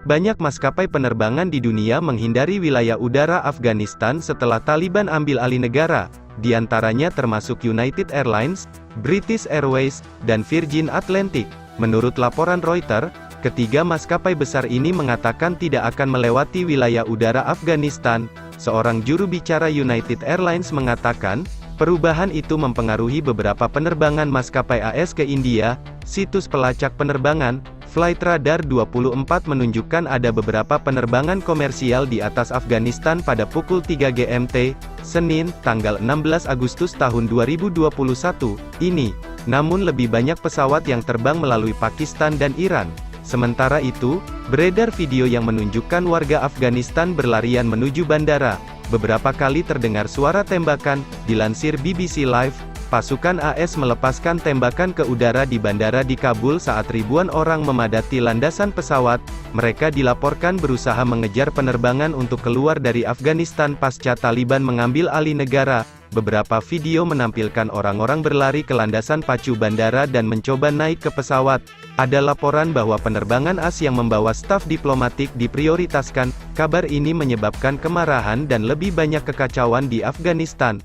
Banyak maskapai penerbangan di dunia menghindari wilayah udara Afghanistan setelah Taliban ambil alih negara, di antaranya termasuk United Airlines, British Airways, dan Virgin Atlantic. Menurut laporan Reuters, ketiga maskapai besar ini mengatakan tidak akan melewati wilayah udara Afghanistan. Seorang juru bicara United Airlines mengatakan, perubahan itu mempengaruhi beberapa penerbangan maskapai AS ke India. Situs pelacak penerbangan, Flightradar 24 menunjukkan ada beberapa penerbangan komersial di atas Afghanistan pada pukul 3 GMT, Senin, tanggal 16 Agustus tahun 2021, ini. Namun lebih banyak pesawat yang terbang melalui Pakistan dan Iran. Sementara itu, beredar video yang menunjukkan warga Afghanistan berlarian menuju bandara. Beberapa kali terdengar suara tembakan, dilansir BBC Live. Pasukan AS melepaskan tembakan ke udara di bandara di Kabul saat ribuan orang memadati landasan pesawat. Mereka dilaporkan berusaha mengejar penerbangan untuk keluar dari Afghanistan pasca Taliban mengambil alih negara. Beberapa video menampilkan orang-orang berlari ke landasan pacu bandara dan mencoba naik ke pesawat. Ada laporan bahwa penerbangan AS yang membawa staf diplomatik diprioritaskan. Kabar ini menyebabkan kemarahan dan lebih banyak kekacauan di Afghanistan.